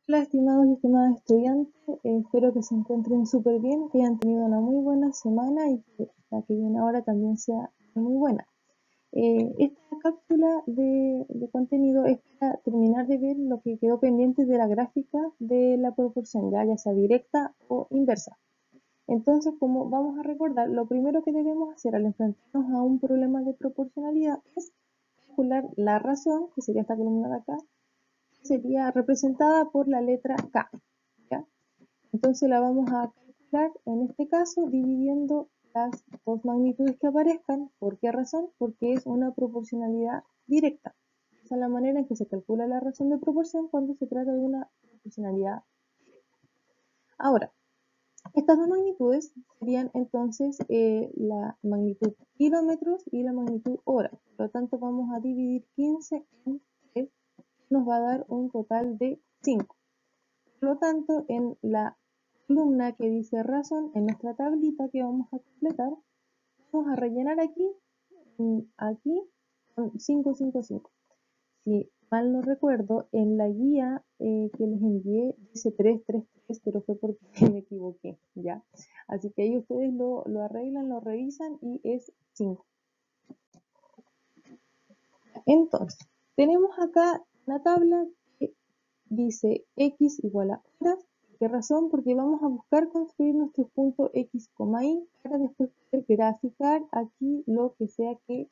Hola, estimados y estimadas estudiantes, espero que se encuentren súper bien, que hayan tenido una muy buena semana y que la que viene ahora también sea muy buena. Esta cápsula de contenido es para terminar de ver lo que quedó pendiente de la gráfica de la proporción, ya sea directa o inversa. Entonces, como vamos a recordar, lo primero que debemos hacer al enfrentarnos a un problema de proporcionalidad es calcular la razón, que sería esta columna de acá, sería representada por la letra K, ¿ya? Entonces la vamos a calcular, en este caso, dividiendo las dos magnitudes que aparezcan. ¿Por qué razón? Porque es una proporcionalidad directa. Esa es la manera en que se calcula la razón de proporción cuando se trata de una proporcionalidad directa. Ahora, estas dos magnitudes serían entonces la magnitud kilómetros y la magnitud horas. Por lo tanto, vamos a dividir 15 en 3, que nos va a dar un total de 5. Por lo tanto, en la columna que dice razón, en nuestra tablita que vamos a completar, vamos a rellenar aquí con 5, 5, 5. Si mal no recuerdo, en la guía que les envié dice 3, 3, 3, pero fue porque me equivoqué, ¿ya? Así que ahí ustedes lo arreglan, lo revisan y es 5. Entonces, tenemos acá una tabla que dice x igual a horas. ¿Por qué razón? Porque vamos a buscar construir nuestro punto x, y para después poder graficar aquí lo que sea que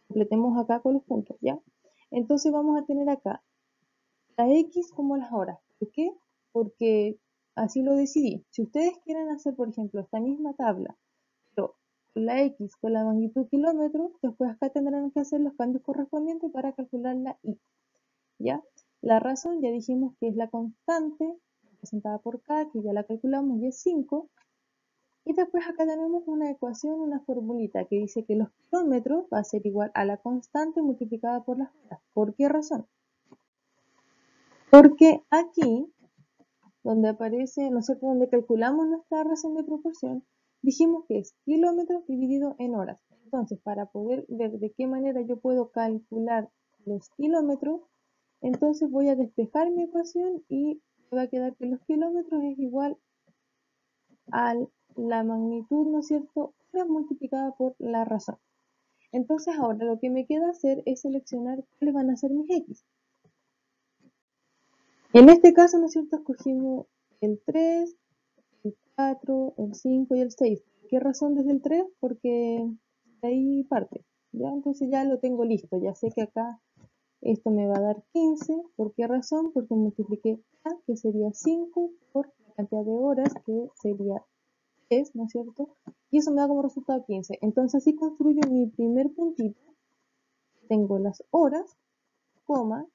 completemos acá con los puntos, ¿ya? Entonces vamos a tener acá la x como las horas. ¿Por qué? Porque así lo decidí. Si ustedes quieren hacer, por ejemplo, esta misma tabla, pero la x con la magnitud kilómetros, después acá tendrán que hacer los cambios correspondientes para calcular la y. ¿Ya? La razón ya dijimos que es la constante representada por k, que ya la calculamos y es 5. Y después acá tenemos una ecuación, una formulita que dice que los kilómetros va a ser igual a la constante multiplicada por las horas. ¿Por qué razón? Porque aquí, donde aparece, ¿no es cierto?, donde calculamos nuestra razón de proporción, dijimos que es kilómetros dividido en horas. Entonces, para poder ver de qué manera yo puedo calcular los kilómetros, entonces voy a despejar mi ecuación y me va a quedar que los kilómetros es igual a la magnitud, ¿no es cierto?, horas multiplicada por la razón. Entonces ahora lo que me queda hacer es seleccionar cuáles van a ser mis x. En este caso, ¿no es cierto?, escogimos el 3, el 4, el 5 y el 6. ¿Por qué razón desde el 3? Porque de ahí parte, ¿ya? Entonces ya lo tengo listo, ya sé que acá esto me va a dar 15. ¿Por qué razón? Porque multipliqué K, que sería 5, por la cantidad de horas, que sería 3, ¿no es cierto? Y eso me da como resultado 15. Entonces así construyo mi primer puntito. Tengo las horas, coma,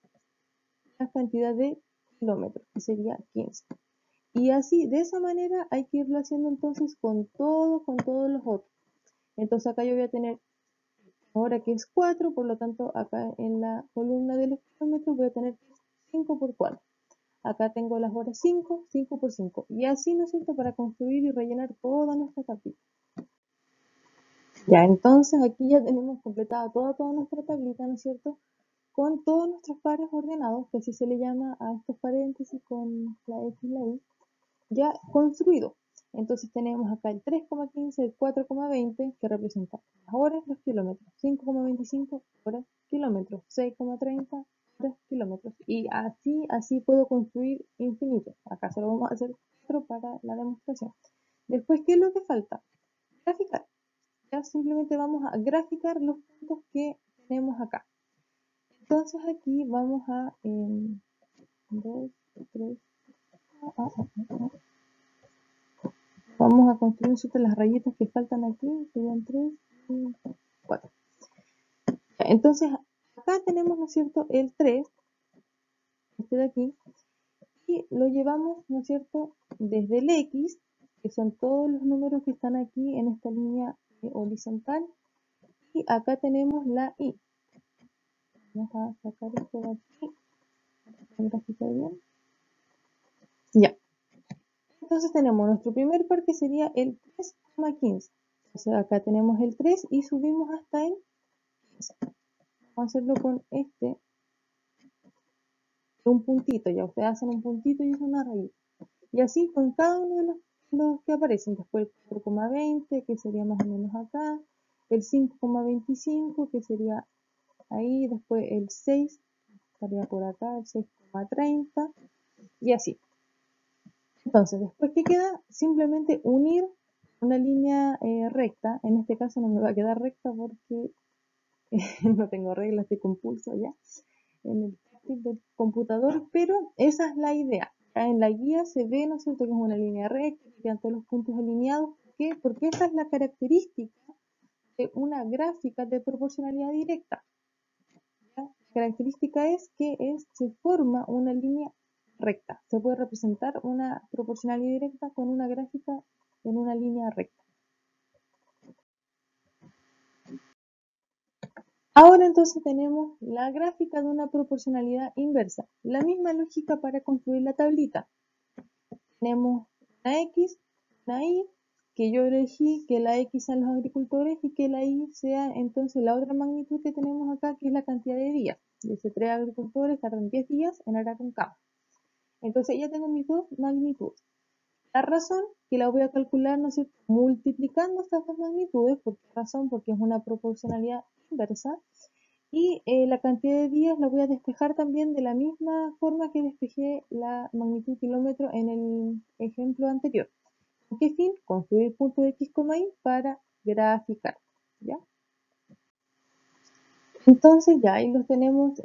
la cantidad de kilómetros, que sería 15. Y así, de esa manera, hay que irlo haciendo entonces con todos los otros. Entonces acá yo voy a tener ahora que es 4, por lo tanto acá en la columna de los kilómetros voy a tener 5 por 4. Acá tengo las horas 5, 5 por 5. Y así, ¿no es cierto?, para construir y rellenar toda nuestra tablita. Ya, entonces aquí ya tenemos completada toda nuestra tablita, ¿no es cierto?, con todos nuestros pares ordenados, que así se le llama a estos paréntesis con la X y la Y, ya construido. Entonces tenemos acá el 3,15, el 4,20, que representa las horas, los kilómetros, 5,25 horas, kilómetros, 6,30 horas, kilómetros. Y así puedo construir infinito. Acá solo vamos a hacer 4 para la demostración. Después, ¿qué es lo que falta? Graficar. Ya simplemente vamos a graficar los puntos que tenemos acá. Entonces aquí vamos a 2, 3, vamos a construir las rayitas que faltan aquí, serían 3, 4. Entonces acá tenemos, ¿no es cierto?, el 3, este de aquí, y lo llevamos, ¿no es cierto?, desde el X, que son todos los números que están aquí en esta línea horizontal, y acá tenemos la Y. Vamos a sacar esto de aquí, para graficar bien. Ya. Entonces tenemos nuestro primer par, que sería el 3,15. Entonces acá tenemos el 3 y subimos hasta el 15. Vamos a hacerlo con este un puntito, ya ustedes hacen un puntito y es una raíz. Y así con cada uno de los que aparecen. Después el 4,20, que sería más o menos acá. El 5,25, que sería ahí. Después el 6, estaría por acá. El 6,30. Y así. Entonces, después que queda, simplemente unir una línea recta. En este caso no me va a quedar recta porque no tengo reglas, estoy con pulso ya en el táctil del computador, pero esa es la idea. Acá en la guía se ve, ¿no es cierto?, que es una línea recta, que quedan todos los puntos alineados. ¿Por qué? Porque esa es la característica de una gráfica de proporcionalidad directa. ¿Ya? La característica es que se forma una línea recta. Se puede representar una proporcionalidad directa con una gráfica en una línea recta. Ahora entonces tenemos la gráfica de una proporcionalidad inversa. La misma lógica para construir la tablita. Tenemos una X, una Y, que yo elegí que la X sean los agricultores y que la Y sea entonces la otra magnitud que tenemos acá, que es la cantidad de días. Dice 3 agricultores tardan 10 días en arar un campo. Entonces ya tengo mis dos magnitudes. La razón que la voy a calcular, ¿no es cierto?, multiplicando estas dos magnitudes. ¿Por qué razón? Porque es una proporcionalidad inversa. Y la cantidad de días la voy a despejar también de la misma forma que despejé la magnitud kilómetro en el ejemplo anterior. ¿Con qué fin? Construir puntos X, Y para graficar. ¿Ya? Entonces ya ahí los tenemos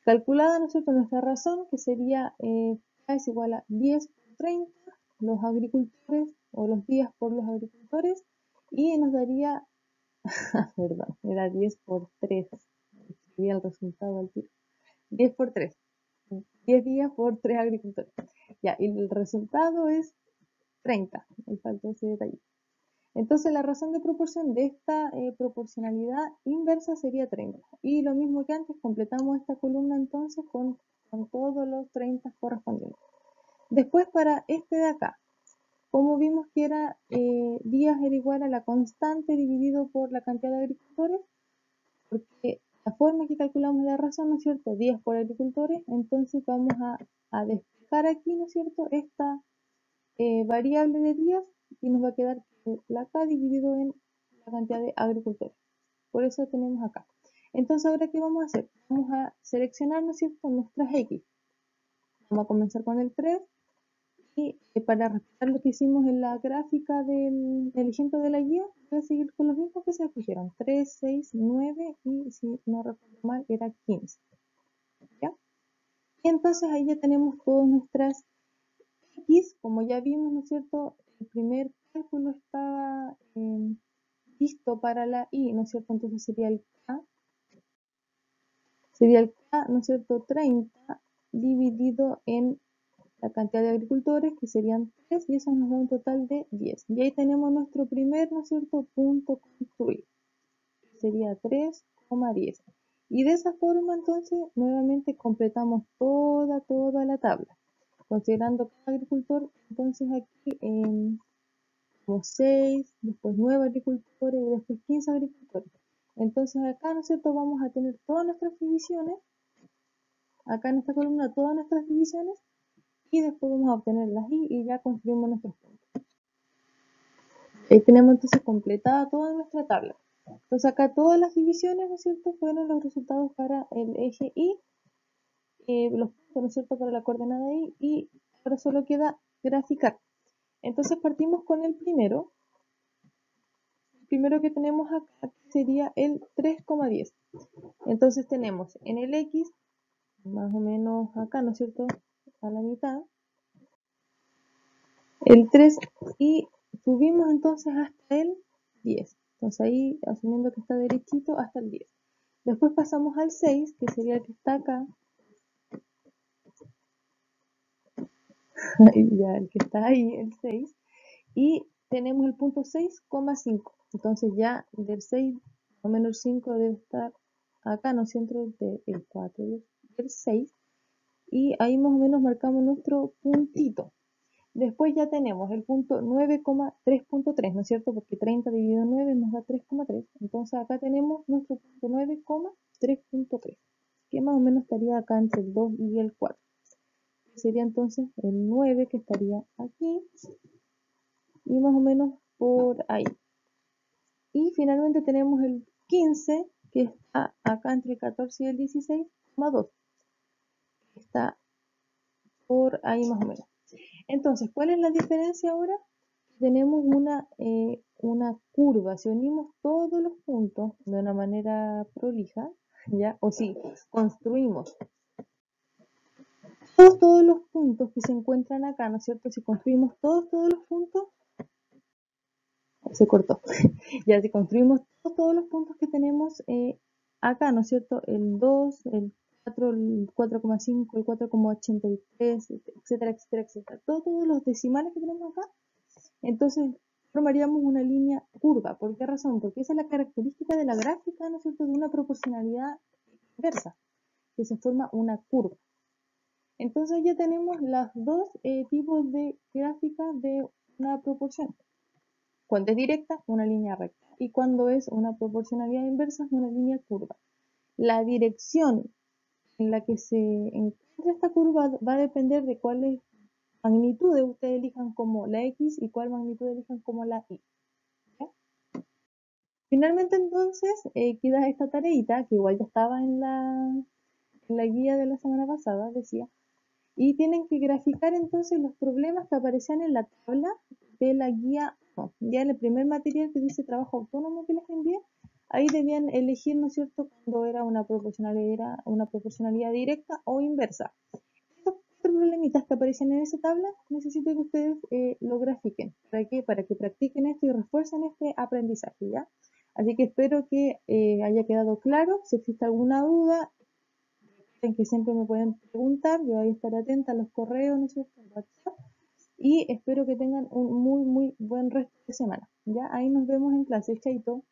calculada, ¿no es cierto?, nuestra razón, que sería K es igual a 10 por 30, los agricultores, o los días por los agricultores, y nos daría, perdón, era 10 por 3, escribí el resultado al tiro, 10 por 3, 10 días por 3 agricultores. Ya, y el resultado es 30, me faltó ese detalle. Entonces la razón de proporción de esta proporcionalidad inversa sería 30. Y lo mismo que antes, completamos esta columna entonces con todos los 30 correspondientes. Después para este de acá, como vimos que era días era igual a la constante dividido por la cantidad de agricultores, porque la forma que calculamos la razón, ¿no es cierto?, días por agricultores, entonces vamos a despejar aquí, ¿no es cierto?, esta variable de días y nos va a quedar la K dividido en la cantidad de agricultores. Por eso tenemos acá. Entonces, ¿ahora qué vamos a hacer? Vamos a seleccionar, ¿no es cierto?, nuestras X. Vamos a comenzar con el 3 y para respetar lo que hicimos en la gráfica del ejemplo de la guía, voy a seguir con los mismos que se escogieron. 3, 6, 9 y, si no recuerdo mal, era 15. ¿Ya? Y entonces ahí ya tenemos todas nuestras X, como ya vimos, ¿no es cierto? El primer cálculo estaba listo para la Y, ¿no es cierto? Entonces sería el K, ¿no es cierto?, 30 dividido en la cantidad de agricultores, que serían 3, y eso nos da un total de 10. Y ahí tenemos nuestro primer, ¿no es cierto?, punto construir, que sería 3,10. Y de esa forma, entonces, nuevamente completamos toda la tabla. Considerando cada agricultor, entonces aquí como 6, después 9 agricultores y después 15 agricultores. Entonces acá, ¿no es cierto?, vamos a tener todas nuestras divisiones, acá en esta columna todas nuestras divisiones, y después vamos a obtener las y ya construimos nuestros puntos. Ahí tenemos entonces completada toda nuestra tabla. Entonces acá todas las divisiones, ¿no es cierto?, fueron los resultados para el eje y, los puntos, ¿no es cierto?, para la coordenada y ahora solo queda graficar. Entonces partimos con el primero. El primero que tenemos acá sería el 3,10. Entonces tenemos en el X, más o menos acá, ¿no es cierto?, a la mitad, el 3 y subimos entonces hasta el 10. Entonces ahí, asumiendo que está derechito, hasta el 10. Después pasamos al 6, que sería el que está acá. Ya, el que está ahí, el 6. Y tenemos el punto 6,5. Entonces ya del 6, más o menos el 5 debe estar acá, ¿no es cierto?, del 4, del 6. Y ahí más o menos marcamos nuestro puntito. Después ya tenemos el punto 9,3.3, ¿no es cierto? Porque 30 dividido en 9 nos da 3,3. Entonces acá tenemos nuestro punto 9,3.3. que más o menos estaría acá entre el 2 y el 4. Sería entonces el 9 que estaría aquí y más o menos por ahí. Y finalmente tenemos el 15 que está acá entre el 14 y el 16, más 2. Está por ahí más o menos. Entonces, ¿cuál es la diferencia ahora? Tenemos una curva. Si unimos todos los puntos de una manera prolija, ¿ya? O si construimos todos los puntos que se encuentran acá, ¿no es cierto? Si construimos todos los puntos, se cortó. Ya si construimos todos los puntos que tenemos acá, ¿no es cierto? El 2, el 4, el 4,5, el 4,83, etcétera, etcétera, etcétera. Todos los decimales que tenemos acá, entonces formaríamos una línea curva. ¿Por qué razón? Porque esa es la característica de la gráfica, ¿no es cierto?, de una proporcionalidad inversa, que se forma una curva. Entonces ya tenemos los dos tipos de gráficas de una proporción. Cuando es directa, una línea recta. Y cuando es una proporcionalidad inversa, es una línea curva. La dirección en la que se encuentra esta curva va a depender de cuáles magnitudes ustedes elijan como la X y cuál magnitud elijan como la Y. ¿Ya? Finalmente entonces queda esta tareita, que igual ya estaba en la guía de la semana pasada, decía, y tienen que graficar entonces los problemas que aparecían en la tabla de la guía 1. Ya en el primer material que dice trabajo autónomo que les envié, ahí debían elegir, ¿no es cierto?, cuando era una proporcionalidad directa o inversa. Estos problemitas que aparecen en esa tabla, necesito que ustedes lo grafiquen. ¿Para qué? Para que practiquen esto y refuercen este aprendizaje, ¿ya? Así que espero que haya quedado claro. Si existe alguna duda, que siempre me pueden preguntar, yo voy a estar atenta a los correos, ¿no es cierto?, al WhatsApp, y espero que tengan un muy, muy buen resto de semana. Ya, ahí nos vemos en clase, chaito.